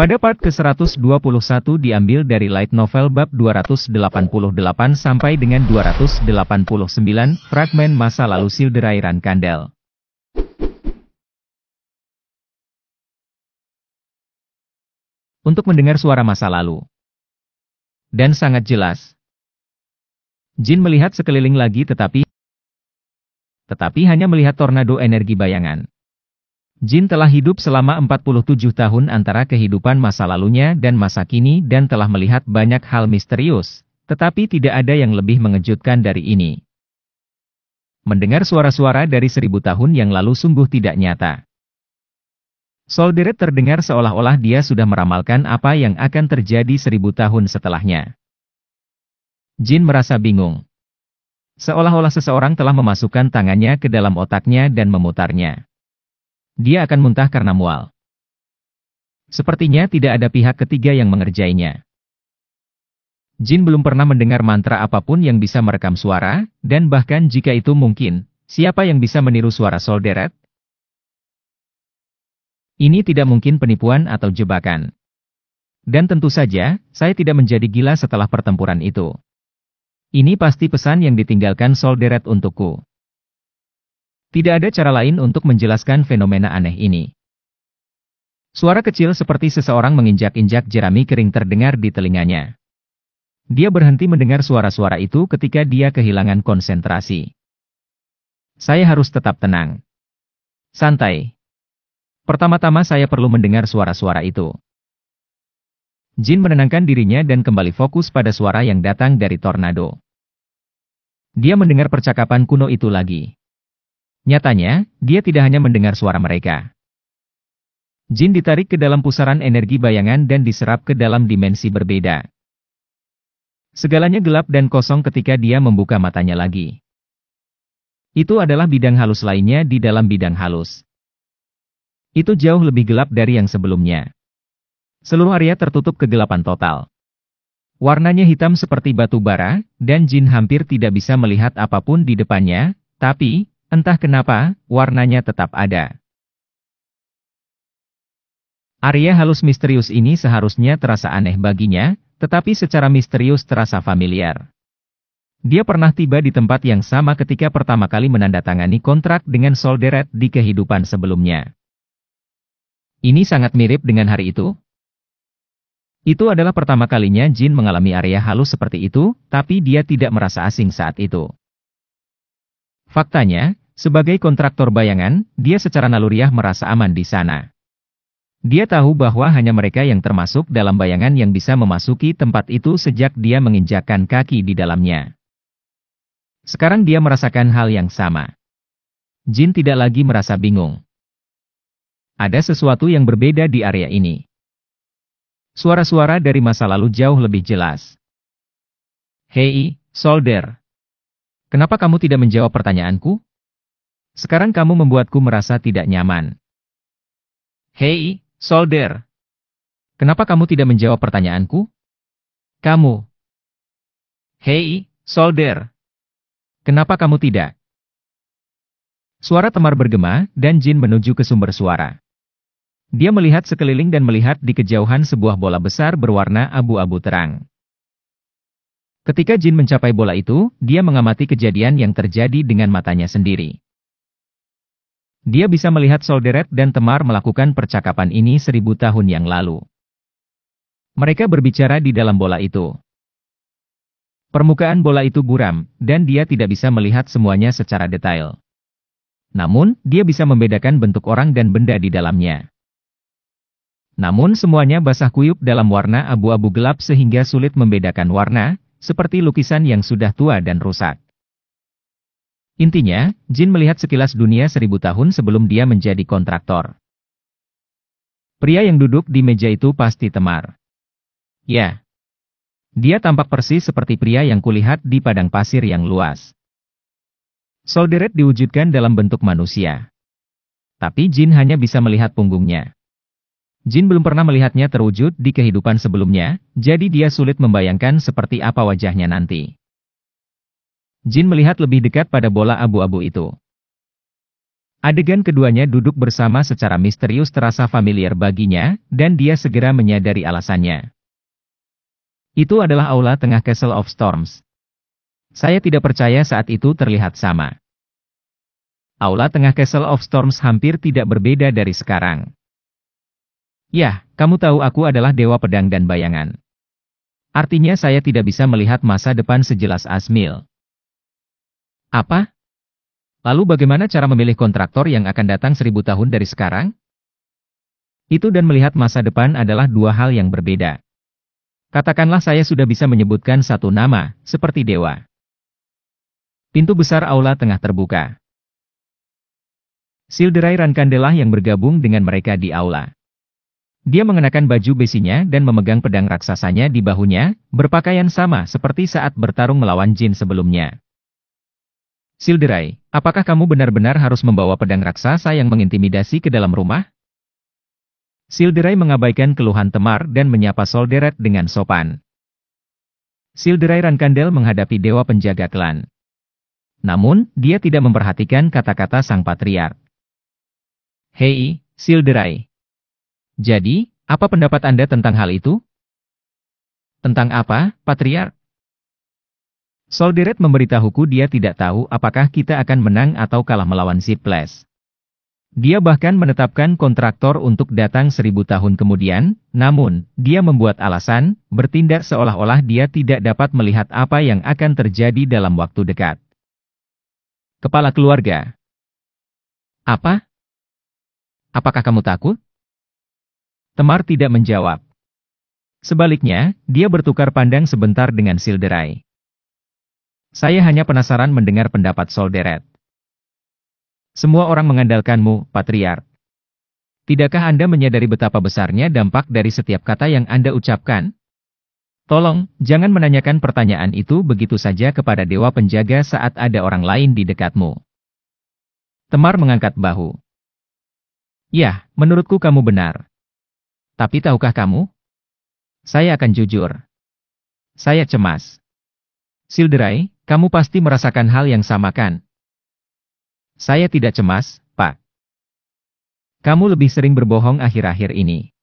Pada part ke-121 diambil dari Light Novel bab 288 sampai dengan 289, fragmen masa lalu Silderairan Kandel. Untuk mendengar suara masa lalu. Dan sangat jelas. Jin melihat sekeliling lagi tetapi hanya melihat tornado energi bayangan. Jin telah hidup selama 47 tahun antara kehidupan masa lalunya dan masa kini dan telah melihat banyak hal misterius, tetapi tidak ada yang lebih mengejutkan dari ini. Mendengar suara-suara dari 1000 tahun yang lalu sungguh tidak nyata. Solderet terdengar seolah-olah dia sudah meramalkan apa yang akan terjadi 1000 tahun setelahnya. Jin merasa bingung. Seolah-olah seseorang telah memasukkan tangannya ke dalam otaknya dan memutarnya. Dia akan muntah karena mual. Sepertinya tidak ada pihak ketiga yang mengerjainya. Jin belum pernah mendengar mantra apapun yang bisa merekam suara, dan bahkan jika itu mungkin, siapa yang bisa meniru suara Solderet? Ini tidak mungkin penipuan atau jebakan. Dan tentu saja, saya tidak menjadi gila setelah pertempuran itu. Ini pasti pesan yang ditinggalkan Solderet untukku. Tidak ada cara lain untuk menjelaskan fenomena aneh ini. Suara kecil seperti seseorang menginjak-injak jerami kering terdengar di telinganya. Dia berhenti mendengar suara-suara itu ketika dia kehilangan konsentrasi. Saya harus tetap tenang. Santai. Pertama-tama saya perlu mendengar suara-suara itu. Jin menenangkan dirinya dan kembali fokus pada suara yang datang dari tornado. Dia mendengar percakapan kuno itu lagi. Nyatanya, dia tidak hanya mendengar suara mereka. Jin ditarik ke dalam pusaran energi bayangan dan diserap ke dalam dimensi berbeda. Segalanya gelap dan kosong ketika dia membuka matanya lagi. Itu adalah bidang halus lainnya di dalam bidang halus. Itu jauh lebih gelap dari yang sebelumnya. Seluruh area tertutup kegelapan total. Warnanya hitam seperti batu bara, dan Jin hampir tidak bisa melihat apapun di depannya, tapi entah kenapa, warnanya tetap ada. Area halus misterius ini seharusnya terasa aneh baginya, tetapi secara misterius terasa familiar. Dia pernah tiba di tempat yang sama ketika pertama kali menandatangani kontrak dengan Solderet di kehidupan sebelumnya. Ini sangat mirip dengan hari itu. Itu adalah pertama kalinya Jin mengalami area halus seperti itu, tapi dia tidak merasa asing saat itu. Faktanya, sebagai kontraktor bayangan, dia secara naluriah merasa aman di sana. Dia tahu bahwa hanya mereka yang termasuk dalam bayangan yang bisa memasuki tempat itu sejak dia menginjakkan kaki di dalamnya. Sekarang dia merasakan hal yang sama. Jin tidak lagi merasa bingung. Ada sesuatu yang berbeda di area ini. Suara-suara dari masa lalu jauh lebih jelas. Hei, Solder. Kenapa kamu tidak menjawab pertanyaanku? Sekarang kamu membuatku merasa tidak nyaman. Hei, Solder. Kenapa kamu tidak menjawab pertanyaanku? Kamu. Hei, Solder. Kenapa kamu tidak? Suara Temar bergema, dan Jin menuju ke sumber suara. Dia melihat sekeliling dan melihat di kejauhan sebuah bola besar berwarna abu-abu terang. Ketika Jin mencapai bola itu, dia mengamati kejadian yang terjadi dengan matanya sendiri. Dia bisa melihat Solderet dan Temar melakukan percakapan ini 1000 tahun yang lalu. Mereka berbicara di dalam bola itu. Permukaan bola itu buram, dan dia tidak bisa melihat semuanya secara detail. Namun, dia bisa membedakan bentuk orang dan benda di dalamnya. Namun semuanya basah kuyup dalam warna abu-abu gelap sehingga sulit membedakan warna, seperti lukisan yang sudah tua dan rusak. Intinya, Jin melihat sekilas dunia 1000 tahun sebelum dia menjadi kontraktor. Pria yang duduk di meja itu pasti Temar. Ya. Dia tampak persis seperti pria yang kulihat di padang pasir yang luas. Solderet diwujudkan dalam bentuk manusia. Tapi Jin hanya bisa melihat punggungnya. Jin belum pernah melihatnya terwujud di kehidupan sebelumnya, jadi dia sulit membayangkan seperti apa wajahnya nanti. Jin melihat lebih dekat pada bola abu-abu itu. Adegan keduanya duduk bersama secara misterius terasa familiar baginya, dan dia segera menyadari alasannya. Itu adalah aula tengah Castle of Storms. Saya tidak percaya saat itu terlihat sama. Aula tengah Castle of Storms hampir tidak berbeda dari sekarang. Yah, kamu tahu aku adalah dewa pedang dan bayangan. Artinya saya tidak bisa melihat masa depan sejelas Asmil. Apa? Lalu bagaimana cara memilih kontraktor yang akan datang 1000 tahun dari sekarang? Itu dan melihat masa depan adalah dua hal yang berbeda. Katakanlah saya sudah bisa menyebutkan satu nama, seperti dewa. Pintu besar aula tengah terbuka. Silderai Rankandela yang bergabung dengan mereka di aula. Dia mengenakan baju besinya dan memegang pedang raksasanya di bahunya, berpakaian sama seperti saat bertarung melawan jin sebelumnya. Silderai, apakah kamu benar-benar harus membawa pedang raksasa yang mengintimidasi ke dalam rumah? Silderai mengabaikan keluhan Temar dan menyapa Solderet dengan sopan. Silderai Rankandel menghadapi dewa penjaga klan. Namun, dia tidak memperhatikan kata-kata sang patriark. Hei, Silderai. Jadi, apa pendapat Anda tentang hal itu? Tentang apa, patriark? Solderet memberitahuku dia tidak tahu apakah kita akan menang atau kalah melawan Ziples. Dia bahkan menetapkan kontraktor untuk datang 1000 tahun kemudian, namun, dia membuat alasan, bertindak seolah-olah dia tidak dapat melihat apa yang akan terjadi dalam waktu dekat. Kepala keluarga. Apa? Apakah kamu takut? Temar tidak menjawab. Sebaliknya, dia bertukar pandang sebentar dengan Silderai. Saya hanya penasaran mendengar pendapat Solderet. Semua orang mengandalkanmu, Patriark. Tidakkah Anda menyadari betapa besarnya dampak dari setiap kata yang Anda ucapkan? Tolong, jangan menanyakan pertanyaan itu begitu saja kepada dewa penjaga saat ada orang lain di dekatmu. Temar mengangkat bahu. Ya, menurutku kamu benar. Tapi tahukah kamu? Saya akan jujur. Saya cemas. Silderai, kamu pasti merasakan hal yang sama kan? Saya tidak cemas, Pak. Kamu lebih sering berbohong akhir-akhir ini.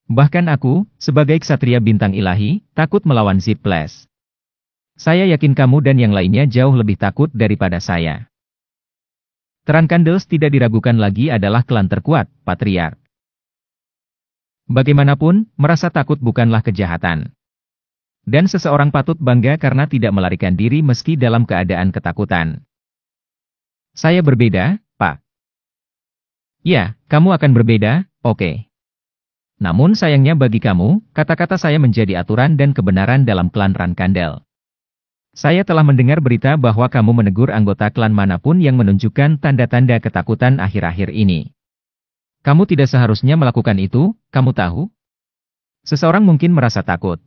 Bahkan aku, sebagai ksatria bintang ilahi, takut melawan Ziples. Saya yakin kamu dan yang lainnya jauh lebih takut daripada saya. Rankandels tidak diragukan lagi adalah klan terkuat, Patriark. Bagaimanapun, merasa takut bukanlah kejahatan. Dan seseorang patut bangga karena tidak melarikan diri meski dalam keadaan ketakutan. Saya berbeda, Pak. Ya, kamu akan berbeda, oke. Namun sayangnya bagi kamu, kata-kata saya menjadi aturan dan kebenaran dalam klan Rankandel. Saya telah mendengar berita bahwa kamu menegur anggota klan manapun yang menunjukkan tanda-tanda ketakutan akhir-akhir ini. Kamu tidak seharusnya melakukan itu, kamu tahu? Seseorang mungkin merasa takut.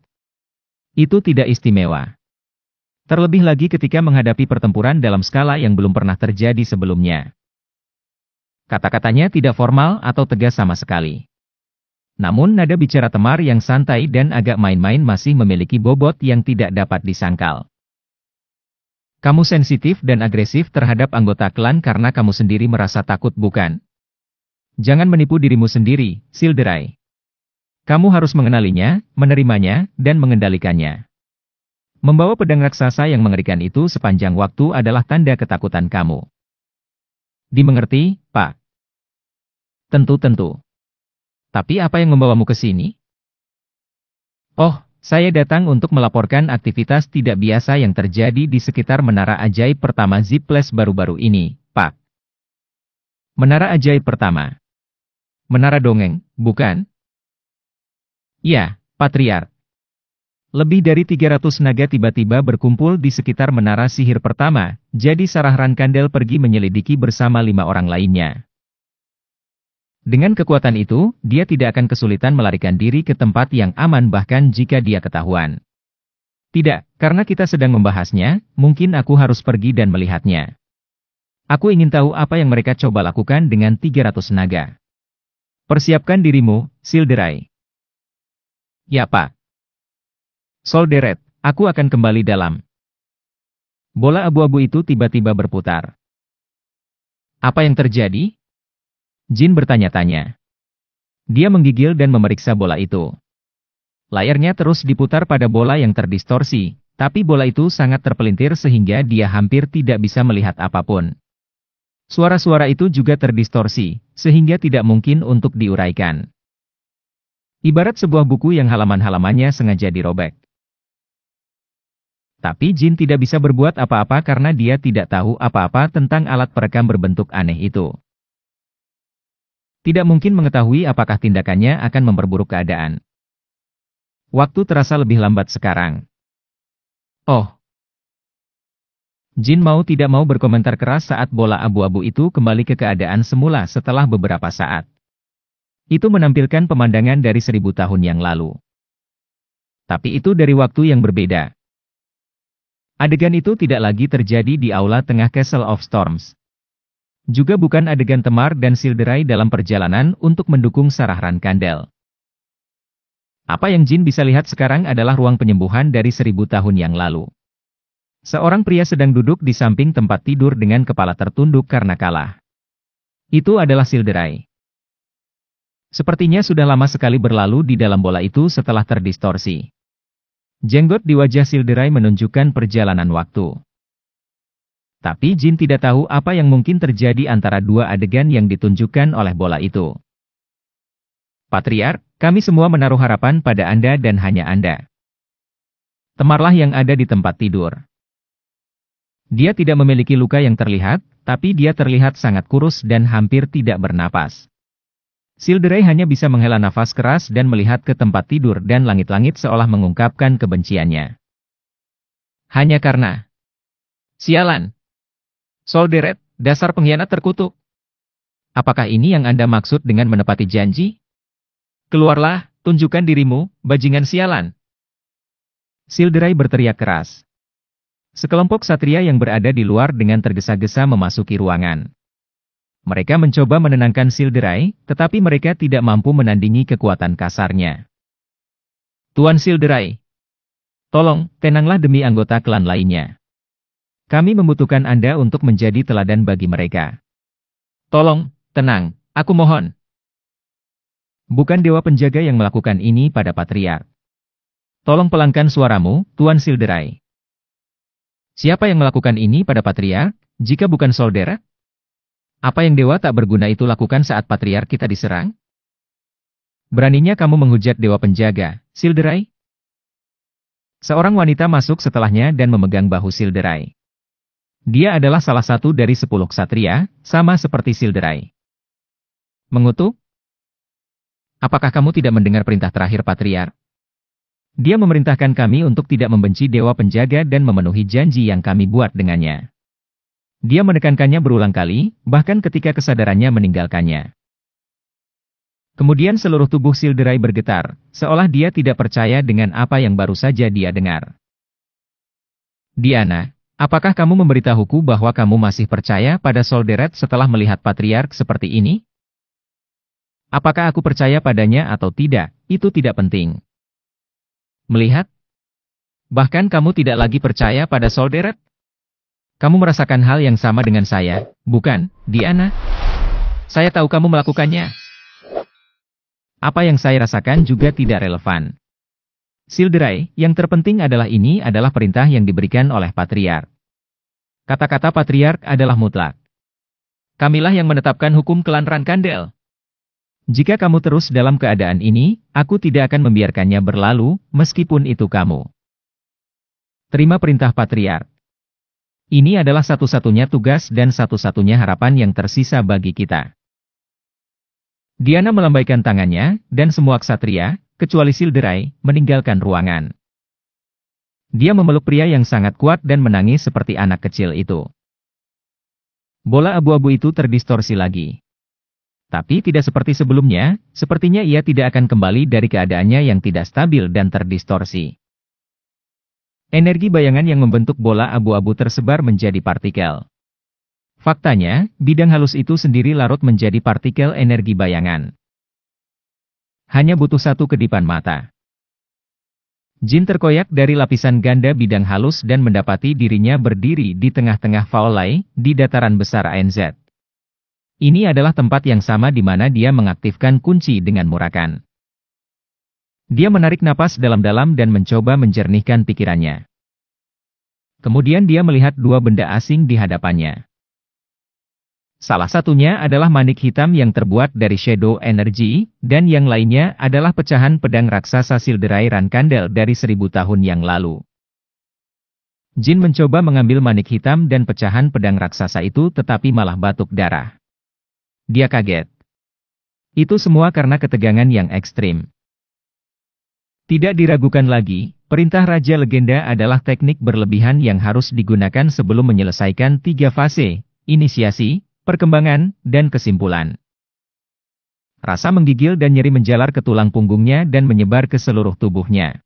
Itu tidak istimewa. Terlebih lagi ketika menghadapi pertempuran dalam skala yang belum pernah terjadi sebelumnya. Kata-katanya tidak formal atau tegas sama sekali. Namun nada bicara Temar yang santai dan agak main-main masih memiliki bobot yang tidak dapat disangkal. Kamu sensitif dan agresif terhadap anggota klan karena kamu sendiri merasa takut bukan? Jangan menipu dirimu sendiri, Silderai. Kamu harus mengenalinya, menerimanya, dan mengendalikannya. Membawa pedang raksasa yang mengerikan itu sepanjang waktu adalah tanda ketakutan kamu. Dimengerti, Pak? Tentu-tentu. Tapi apa yang membawamu ke sini? Oh, saya datang untuk melaporkan aktivitas tidak biasa yang terjadi di sekitar Menara Ajaib Pertama Ziples baru-baru ini, Pak. Menara Ajaib Pertama. Menara Dongeng, bukan? Ya, Patriark. Lebih dari 300 naga tiba-tiba berkumpul di sekitar menara sihir pertama, jadi Sarah Rankandel pergi menyelidiki bersama 5 orang lainnya. Dengan kekuatan itu, dia tidak akan kesulitan melarikan diri ke tempat yang aman bahkan jika dia ketahuan. Tidak, karena kita sedang membahasnya, mungkin aku harus pergi dan melihatnya. Aku ingin tahu apa yang mereka coba lakukan dengan 300 naga. Persiapkan dirimu, Silderai. Ya, Pak. Solderet, aku akan kembali dalam. Bola abu-abu itu tiba-tiba berputar. Apa yang terjadi? Jin bertanya-tanya. Dia menggigil dan memeriksa bola itu. Layarnya terus diputar pada bola yang terdistorsi, tapi bola itu sangat terpelintir sehingga dia hampir tidak bisa melihat apapun. Suara-suara itu juga terdistorsi, sehingga tidak mungkin untuk diuraikan. Ibarat sebuah buku yang halaman-halamannya sengaja dirobek. Tapi Jin tidak bisa berbuat apa-apa karena dia tidak tahu apa-apa tentang alat perekam berbentuk aneh itu. Tidak mungkin mengetahui apakah tindakannya akan memperburuk keadaan. Waktu terasa lebih lambat sekarang. Oh. Jin mau tidak mau berkomentar keras saat bola abu-abu itu kembali ke keadaan semula setelah beberapa saat. Itu menampilkan pemandangan dari 1000 tahun yang lalu. Tapi itu dari waktu yang berbeda. Adegan itu tidak lagi terjadi di aula tengah Castle of Storms. Juga bukan adegan Temar dan Silderai dalam perjalanan untuk mendukung Sarah Rankandel. Apa yang Jin bisa lihat sekarang adalah ruang penyembuhan dari 1000 tahun yang lalu. Seorang pria sedang duduk di samping tempat tidur dengan kepala tertunduk karena kalah. Itu adalah Silderai. Sepertinya sudah lama sekali berlalu di dalam bola itu setelah terdistorsi. Jenggot di wajah Silderai menunjukkan perjalanan waktu. Tapi Jin tidak tahu apa yang mungkin terjadi antara dua adegan yang ditunjukkan oleh bola itu. Patriark, kami semua menaruh harapan pada Anda dan hanya Anda. Temarlah yang ada di tempat tidur. Dia tidak memiliki luka yang terlihat, tapi dia terlihat sangat kurus dan hampir tidak bernapas. Silderai hanya bisa menghela nafas keras dan melihat ke tempat tidur dan langit-langit seolah mengungkapkan kebenciannya. Hanya karena... Sialan! Solderet, dasar pengkhianat terkutuk. Apakah ini yang Anda maksud dengan menepati janji? Keluarlah, tunjukkan dirimu, bajingan sialan. Silderai berteriak keras. Sekelompok satria yang berada di luar dengan tergesa-gesa memasuki ruangan. Mereka mencoba menenangkan Silderai, tetapi mereka tidak mampu menandingi kekuatan kasarnya. Tuan Silderai, tolong, tenanglah demi anggota klan lainnya. Kami membutuhkan Anda untuk menjadi teladan bagi mereka. Tolong, tenang, aku mohon. Bukan dewa penjaga yang melakukan ini pada Patriark. Tolong pelangkan suaramu, Tuan Silderai. Siapa yang melakukan ini pada Patriark, jika bukan Solderet? Apa yang dewa tak berguna itu lakukan saat Patriark kita diserang? Beraninya kamu menghujat dewa penjaga, Silderai? Seorang wanita masuk setelahnya dan memegang bahu Silderai. Dia adalah salah satu dari 10 ksatria, sama seperti Silderai. Mengutuk? Apakah kamu tidak mendengar perintah terakhir Patriark? Dia memerintahkan kami untuk tidak membenci dewa penjaga dan memenuhi janji yang kami buat dengannya. Dia menekankannya berulang kali, bahkan ketika kesadarannya meninggalkannya. Kemudian seluruh tubuh Silderai bergetar, seolah dia tidak percaya dengan apa yang baru saja dia dengar. Diana, apakah kamu memberitahuku bahwa kamu masih percaya pada Solderet setelah melihat Patriark seperti ini? Apakah aku percaya padanya atau tidak, itu tidak penting. Melihat? Bahkan kamu tidak lagi percaya pada Solderet? Kamu merasakan hal yang sama dengan saya, bukan, Diana? Saya tahu kamu melakukannya. Apa yang saya rasakan juga tidak relevan. Silderai, yang terpenting adalah ini adalah perintah yang diberikan oleh Patriark. Kata-kata Patriark adalah mutlak. Kamilah yang menetapkan hukum klan Rankandel. Jika kamu terus dalam keadaan ini, aku tidak akan membiarkannya berlalu, meskipun itu kamu. Terima perintah Patriark. Ini adalah satu-satunya tugas dan satu-satunya harapan yang tersisa bagi kita. Diana melambaikan tangannya, dan semua ksatria, kecuali Silderai, meninggalkan ruangan. Dia memeluk pria yang sangat kuat dan menangis seperti anak kecil itu. Bola abu-abu itu terdistorsi lagi. Tapi tidak seperti sebelumnya, sepertinya ia tidak akan kembali dari keadaannya yang tidak stabil dan terdistorsi. Energi bayangan yang membentuk bola abu-abu tersebar menjadi partikel. Faktanya, bidang halus itu sendiri larut menjadi partikel energi bayangan. Hanya butuh satu kedipan mata. Jin terkoyak dari lapisan ganda bidang halus dan mendapati dirinya berdiri di tengah-tengah Faolai, di dataran besar ANZ. Ini adalah tempat yang sama di mana dia mengaktifkan kunci dengan Murakan. Dia menarik napas dalam-dalam dan mencoba menjernihkan pikirannya. Kemudian dia melihat dua benda asing di hadapannya. Salah satunya adalah manik hitam yang terbuat dari shadow energy, dan yang lainnya adalah pecahan pedang raksasa Silderai Rankandel dari 1000 tahun yang lalu. Jin mencoba mengambil manik hitam dan pecahan pedang raksasa itu tetapi malah batuk darah. Dia kaget. Itu semua karena ketegangan yang ekstrim. Tidak diragukan lagi, perintah Raja Legenda adalah teknik berlebihan yang harus digunakan sebelum menyelesaikan 3 fase, inisiasi, perkembangan, dan kesimpulan. Rasa menggigil dan nyeri menjalar ke tulang punggungnya dan menyebar ke seluruh tubuhnya.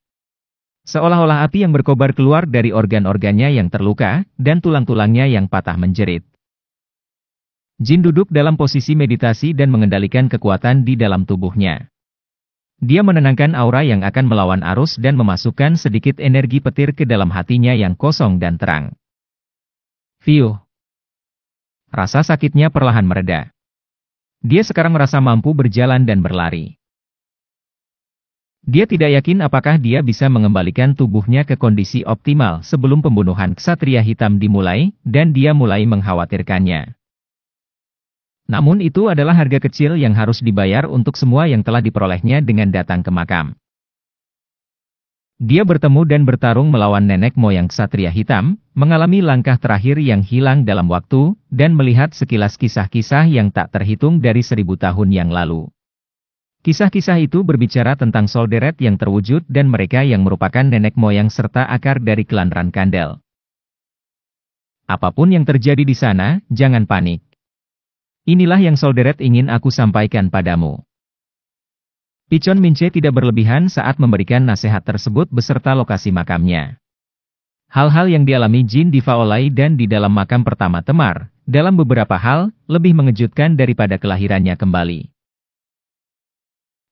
Seolah-olah api yang berkobar keluar dari organ-organnya yang terluka, dan tulang-tulangnya yang patah menjerit. Jin duduk dalam posisi meditasi dan mengendalikan kekuatan di dalam tubuhnya. Dia menenangkan aura yang akan melawan arus dan memasukkan sedikit energi petir ke dalam hatinya yang kosong dan terang. Fiuh. Rasa sakitnya perlahan mereda. Dia sekarang merasa mampu berjalan dan berlari. Dia tidak yakin apakah dia bisa mengembalikan tubuhnya ke kondisi optimal sebelum pembunuhan Ksatria Hitam dimulai, dan dia mulai mengkhawatirkannya. Namun itu adalah harga kecil yang harus dibayar untuk semua yang telah diperolehnya dengan datang ke makam. Dia bertemu dan bertarung melawan nenek moyang Ksatria Hitam, mengalami langkah terakhir yang hilang dalam waktu, dan melihat sekilas kisah-kisah yang tak terhitung dari 1000 tahun yang lalu. Kisah-kisah itu berbicara tentang Solderet yang terwujud dan mereka yang merupakan nenek moyang serta akar dari klan Rankandel. Apapun yang terjadi di sana, jangan panik. Inilah yang Solderet ingin aku sampaikan padamu. Pichon Minche tidak berlebihan saat memberikan nasihat tersebut beserta lokasi makamnya. Hal-hal yang dialami Jin di Faolai dan di dalam makam pertama Temar, dalam beberapa hal, lebih mengejutkan daripada kelahirannya kembali.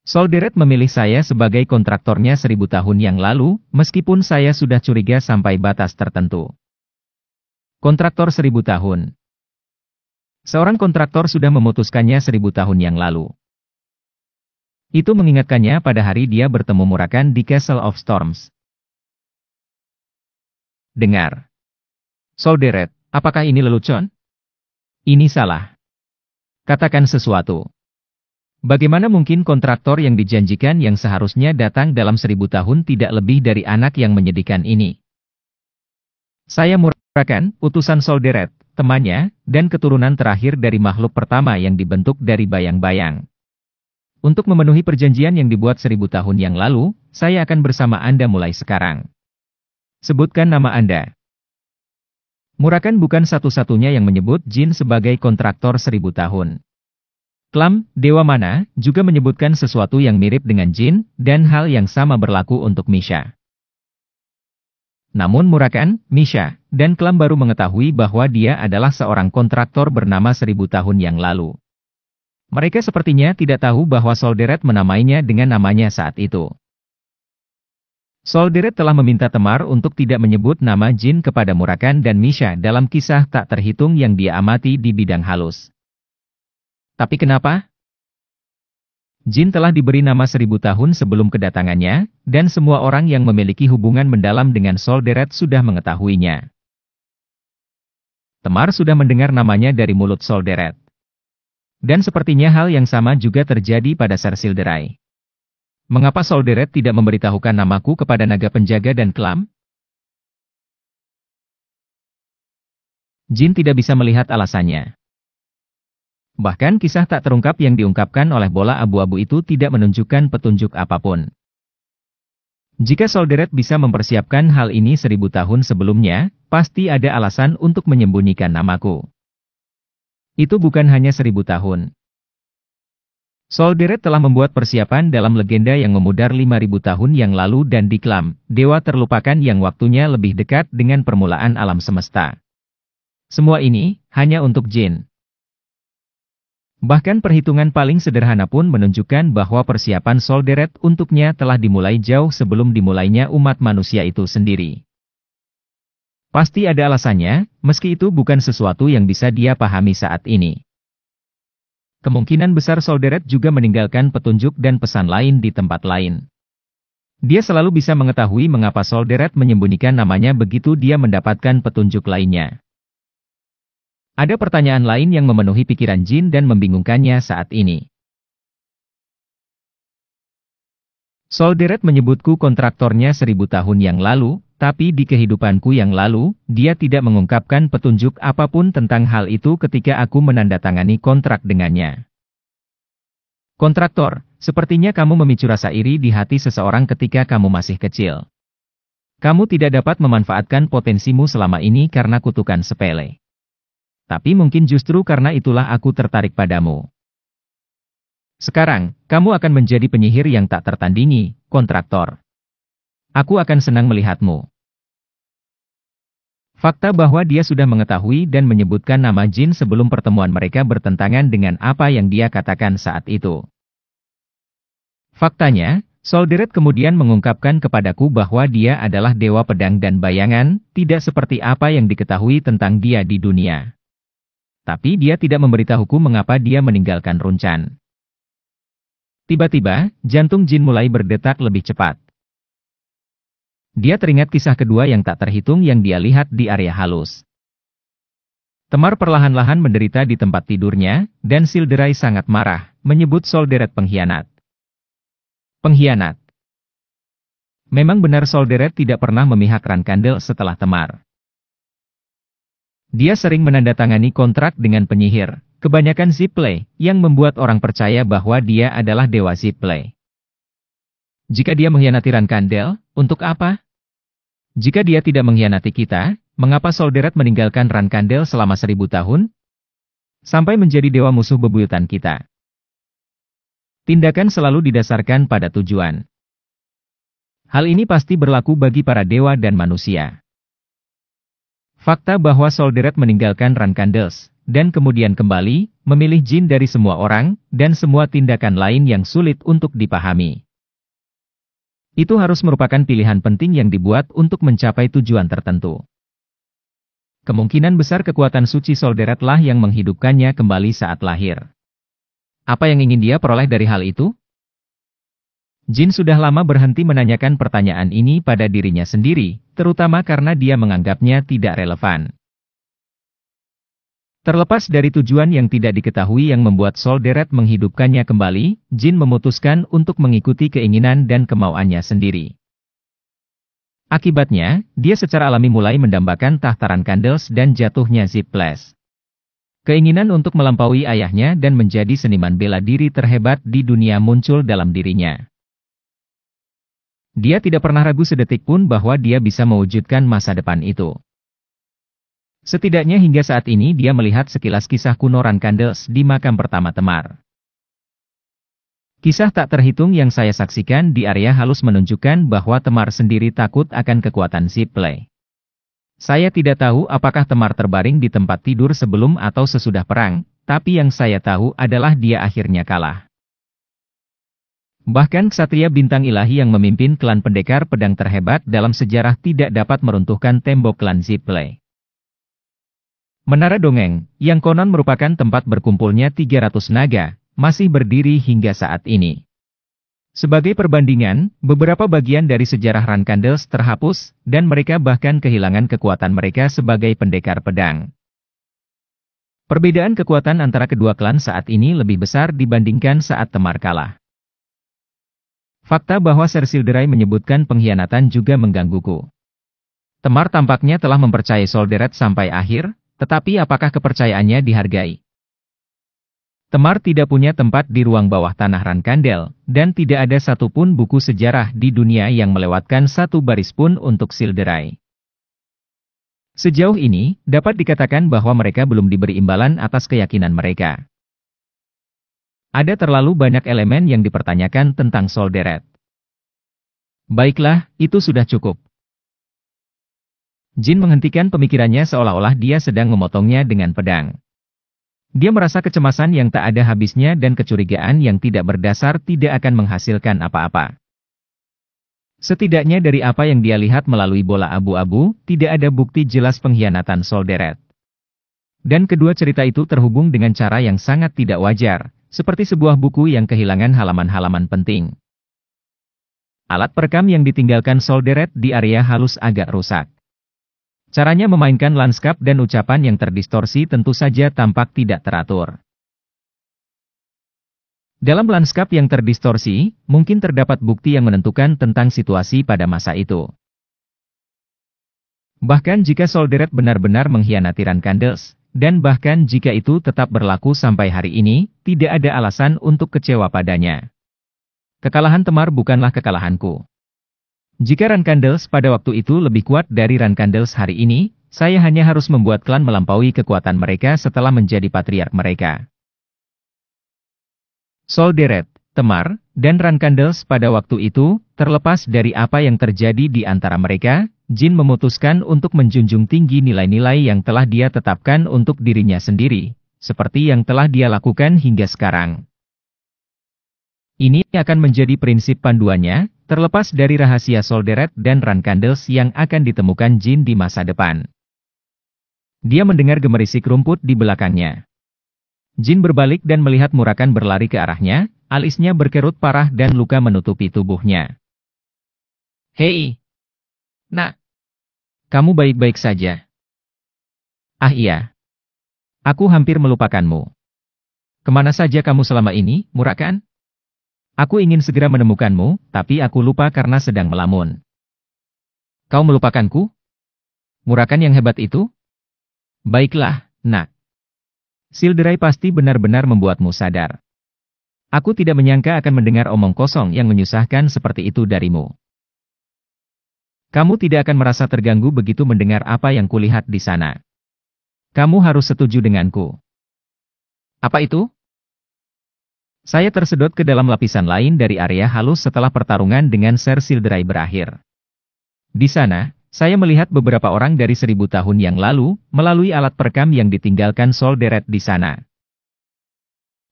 Solderet memilih saya sebagai kontraktornya 1000 tahun yang lalu, meskipun saya sudah curiga sampai batas tertentu. Kontraktor 1000 tahun. Seorang kontraktor sudah memutuskannya 1000 tahun yang lalu. Itu mengingatkannya pada hari dia bertemu Murakan di Castle of Storms. Dengar. Solderet, apakah ini lelucon? Ini salah. Katakan sesuatu. Bagaimana mungkin kontraktor yang dijanjikan yang seharusnya datang dalam 1000 tahun tidak lebih dari anak yang menyedihkan ini? Saya Murakan, utusan Solderet, temannya, dan keturunan terakhir dari makhluk pertama yang dibentuk dari bayang-bayang. Untuk memenuhi perjanjian yang dibuat 1000 tahun yang lalu, saya akan bersama Anda mulai sekarang. Sebutkan nama Anda. Murakan bukan satu-satunya yang menyebut Jin sebagai kontraktor 1000 tahun. Klam, Dewa Mana, juga menyebutkan sesuatu yang mirip dengan Jin, dan hal yang sama berlaku untuk Misha. Namun Murakan, Misha, dan Klam baru mengetahui bahwa dia adalah seorang kontraktor bernama 1000 tahun yang lalu. Mereka sepertinya tidak tahu bahwa Solderet menamainya dengan namanya saat itu. Solderet telah meminta Temar untuk tidak menyebut nama Jin kepada Murakan dan Misha dalam kisah tak terhitung yang dia amati di bidang halus. Tapi kenapa? Jin telah diberi nama 1000 tahun sebelum kedatangannya, dan semua orang yang memiliki hubungan mendalam dengan Solderet sudah mengetahuinya. Temar sudah mendengar namanya dari mulut Solderet. Dan sepertinya hal yang sama juga terjadi pada Ser Silderai. Mengapa Solderet tidak memberitahukan namaku kepada naga penjaga dan Klam? Jin tidak bisa melihat alasannya. Bahkan kisah tak terungkap yang diungkapkan oleh bola abu-abu itu tidak menunjukkan petunjuk apapun. Jika Solderet bisa mempersiapkan hal ini 1000 tahun sebelumnya, pasti ada alasan untuk menyembunyikan namaku. Itu bukan hanya 1000 tahun. Solderet telah membuat persiapan dalam legenda yang memudar 5000 tahun yang lalu dan di Klam, dewa terlupakan yang waktunya lebih dekat dengan permulaan alam semesta. Semua ini, hanya untuk Jin. Bahkan perhitungan paling sederhana pun menunjukkan bahwa persiapan Solderet untuknya telah dimulai jauh sebelum dimulainya umat manusia itu sendiri. Pasti ada alasannya, meski itu bukan sesuatu yang bisa dia pahami saat ini. Kemungkinan besar Solderet juga meninggalkan petunjuk dan pesan lain di tempat lain. Dia selalu bisa mengetahui mengapa Solderet menyembunyikan namanya begitu dia mendapatkan petunjuk lainnya. Ada pertanyaan lain yang memenuhi pikiran Jin dan membingungkannya saat ini. Solderet menyebutku kontraktornya 1000 tahun yang lalu, tapi di kehidupanku yang lalu, dia tidak mengungkapkan petunjuk apapun tentang hal itu ketika aku menandatangani kontrak dengannya. Kontraktor, sepertinya kamu memicu rasa iri di hati seseorang ketika kamu masih kecil. Kamu tidak dapat memanfaatkan potensimu selama ini karena kutukan sepele. Tapi mungkin justru karena itulah aku tertarik padamu. Sekarang, kamu akan menjadi penyihir yang tak tertandingi, kontraktor. Aku akan senang melihatmu. Fakta bahwa dia sudah mengetahui dan menyebutkan nama Jin sebelum pertemuan mereka bertentangan dengan apa yang dia katakan saat itu. Faktanya, Solderet kemudian mengungkapkan kepadaku bahwa dia adalah dewa pedang dan bayangan, tidak seperti apa yang diketahui tentang dia di dunia. Tapi dia tidak memberitahuku mengapa dia meninggalkan Runcan. Tiba-tiba, jantung Jin mulai berdetak lebih cepat. Dia teringat kisah kedua yang tak terhitung yang dia lihat di area halus. Temar perlahan-lahan menderita di tempat tidurnya, dan Silderai sangat marah, menyebut Solderet pengkhianat. Pengkhianat. Memang benar Solderet tidak pernah memihak Rankandel setelah Temar. Dia sering menandatangani kontrak dengan penyihir, kebanyakan Zipley, yang membuat orang percaya bahwa dia adalah dewa Zipley. Jika dia mengkhianati Rankandel, untuk apa? Jika dia tidak mengkhianati kita, mengapa Solderet meninggalkan Rankandel selama 1000 tahun? Sampai menjadi dewa musuh bebuyutan kita. Tindakan selalu didasarkan pada tujuan. Hal ini pasti berlaku bagi para dewa dan manusia. Fakta bahwa Solderet meninggalkan Rankandels, dan kemudian kembali, memilih Jin dari semua orang, dan semua tindakan lain yang sulit untuk dipahami. Itu harus merupakan pilihan penting yang dibuat untuk mencapai tujuan tertentu. Kemungkinan besar kekuatan suci Solderet lah yang menghidupkannya kembali saat lahir. Apa yang ingin dia peroleh dari hal itu? Jin sudah lama berhenti menanyakan pertanyaan ini pada dirinya sendiri, terutama karena dia menganggapnya tidak relevan. Terlepas dari tujuan yang tidak diketahui yang membuat Solderet menghidupkannya kembali, Jin memutuskan untuk mengikuti keinginan dan kemauannya sendiri. Akibatnya, dia secara alami mulai mendambakan tahta Rankandels dan jatuhnya Ziples. Keinginan untuk melampaui ayahnya dan menjadi seniman bela diri terhebat di dunia muncul dalam dirinya. Dia tidak pernah ragu sedetik pun bahwa dia bisa mewujudkan masa depan itu. Setidaknya hingga saat ini dia melihat sekilas kisah kuno Rankandels di makam pertama Temar. Kisah tak terhitung yang saya saksikan di area halus menunjukkan bahwa Temar sendiri takut akan kekuatan Zipley. Saya tidak tahu apakah Temar terbaring di tempat tidur sebelum atau sesudah perang, tapi yang saya tahu adalah dia akhirnya kalah. Bahkan ksatria bintang ilahi yang memimpin klan pendekar pedang terhebat dalam sejarah tidak dapat meruntuhkan tembok klan Zipley. Menara Dongeng, yang konon merupakan tempat berkumpulnya 300 naga, masih berdiri hingga saat ini. Sebagai perbandingan, beberapa bagian dari sejarah Rankandels terhapus, dan mereka bahkan kehilangan kekuatan mereka sebagai pendekar pedang. Perbedaan kekuatan antara kedua klan saat ini lebih besar dibandingkan saat Temar kalah. Fakta bahwa Ser Silderai menyebutkan pengkhianatan juga menggangguku. Temar tampaknya telah mempercayai Solderet sampai akhir, tetapi apakah kepercayaannya dihargai? Temar tidak punya tempat di ruang bawah tanah Rankandel, dan tidak ada satupun buku sejarah di dunia yang melewatkan satu baris pun untuk Silderai. Sejauh ini, dapat dikatakan bahwa mereka belum diberi imbalan atas keyakinan mereka. Ada terlalu banyak elemen yang dipertanyakan tentang Solderet. Baiklah, itu sudah cukup. Jin menghentikan pemikirannya seolah-olah dia sedang memotongnya dengan pedang. Dia merasa kecemasan yang tak ada habisnya dan kecurigaan yang tidak berdasar tidak akan menghasilkan apa-apa. Setidaknya dari apa yang dia lihat melalui bola abu-abu, tidak ada bukti jelas pengkhianatan Solderet. Dan kedua cerita itu terhubung dengan cara yang sangat tidak wajar, seperti sebuah buku yang kehilangan halaman-halaman penting. Alat perekam yang ditinggalkan Solderet di area halus agak rusak. Caranya memainkan lanskap dan ucapan yang terdistorsi tentu saja tampak tidak teratur. Dalam lanskap yang terdistorsi, mungkin terdapat bukti yang menentukan tentang situasi pada masa itu. Bahkan jika Solderet benar-benar mengkhianati Rankandels, dan bahkan jika itu tetap berlaku sampai hari ini, tidak ada alasan untuk kecewa padanya. Kekalahan Temar bukanlah kekalahanku. Jika Rankandels pada waktu itu lebih kuat dari Rankandels hari ini, saya hanya harus membuat klan melampaui kekuatan mereka setelah menjadi patriark mereka. Solderet, Temar, dan Rankandels pada waktu itu, terlepas dari apa yang terjadi di antara mereka, Jin memutuskan untuk menjunjung tinggi nilai-nilai yang telah dia tetapkan untuk dirinya sendiri, seperti yang telah dia lakukan hingga sekarang. Ini akan menjadi prinsip panduannya, terlepas dari rahasia Solderet dan Rankandels yang akan ditemukan Jin di masa depan. Dia mendengar gemerisik rumput di belakangnya. Jin berbalik dan melihat Murakan berlari ke arahnya, alisnya berkerut parah dan luka menutupi tubuhnya. Hei! Nak! Kamu baik-baik saja? Ah iya. Aku hampir melupakanmu. Kemana saja kamu selama ini, Murakan? Aku ingin segera menemukanmu, tapi aku lupa karena sedang melamun. Kau melupakanku? Murakan yang hebat itu? Baiklah, Nak. Silderai pasti benar-benar membuatmu sadar. Aku tidak menyangka akan mendengar omong kosong yang menyusahkan seperti itu darimu. Kamu tidak akan merasa terganggu begitu mendengar apa yang kulihat di sana. Kamu harus setuju denganku. Apa itu? Saya tersedot ke dalam lapisan lain dari area halus setelah pertarungan dengan Ser Silderai berakhir. Di sana, saya melihat beberapa orang dari 1000 tahun yang lalu, melalui alat perekam yang ditinggalkan Solderet di sana.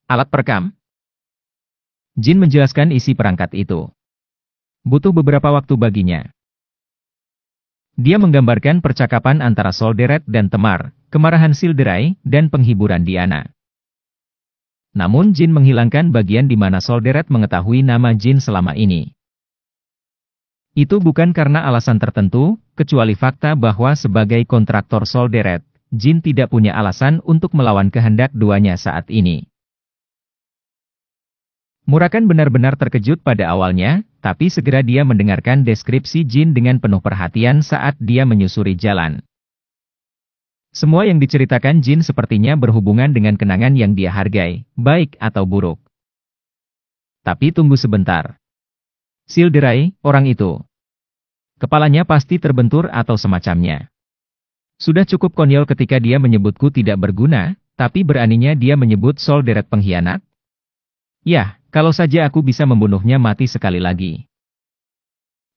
Alat perekam? Jin menjelaskan isi perangkat itu. Butuh beberapa waktu baginya. Dia menggambarkan percakapan antara Solderet dan Temar, kemarahan Silderai, dan penghiburan Diana. Namun Jin menghilangkan bagian di mana Solderet mengetahui nama Jin selama ini. Itu bukan karena alasan tertentu, kecuali fakta bahwa sebagai kontraktor Solderet, Jin tidak punya alasan untuk melawan kehendak duanya saat ini. Murakan benar-benar terkejut pada awalnya, tapi segera dia mendengarkan deskripsi Jin dengan penuh perhatian saat dia menyusuri jalan. Semua yang diceritakan Jin sepertinya berhubungan dengan kenangan yang dia hargai, baik atau buruk. Tapi tunggu sebentar. Silderai, orang itu. Kepalanya pasti terbentur atau semacamnya. Sudah cukup konyol ketika dia menyebutku tidak berguna, tapi beraninya dia menyebut Solderet pengkhianat? Yah, kalau saja aku bisa membunuhnya mati sekali lagi.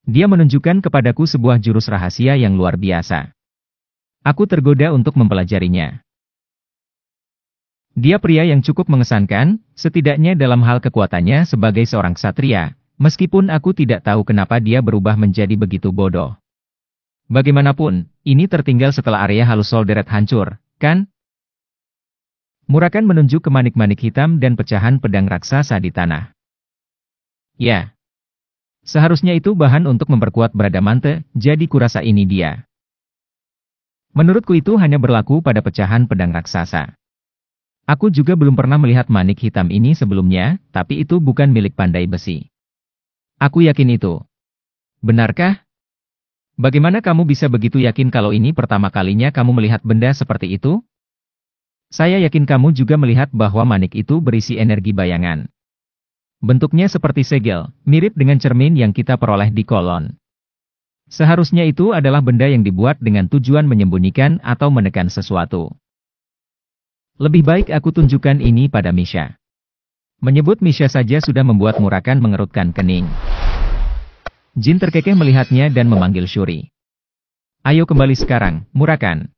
Dia menunjukkan kepadaku sebuah jurus rahasia yang luar biasa. Aku tergoda untuk mempelajarinya. Dia pria yang cukup mengesankan, setidaknya dalam hal kekuatannya sebagai seorang ksatria, meskipun aku tidak tahu kenapa dia berubah menjadi begitu bodoh. Bagaimanapun, ini tertinggal setelah area halus Solderet hancur, kan? Murakan menunjuk ke manik-manik hitam dan pecahan pedang raksasa di tanah. Ya. Seharusnya itu bahan untuk memperkuat Bradamante, jadi kurasa ini dia. Menurutku itu hanya berlaku pada pecahan pedang raksasa. Aku juga belum pernah melihat manik hitam ini sebelumnya, tapi itu bukan milik pandai besi. Aku yakin itu. Benarkah? Bagaimana kamu bisa begitu yakin kalau ini pertama kalinya kamu melihat benda seperti itu? Saya yakin kamu juga melihat bahwa manik itu berisi energi bayangan. Bentuknya seperti segel, mirip dengan cermin yang kita peroleh di kolon. Seharusnya itu adalah benda yang dibuat dengan tujuan menyembunyikan atau menekan sesuatu. Lebih baik aku tunjukkan ini pada Misha. Menyebut Misha saja sudah membuat Murakan mengerutkan kening. Jin terkekeh melihatnya dan memanggil Shuri. Ayo kembali sekarang, Murakan.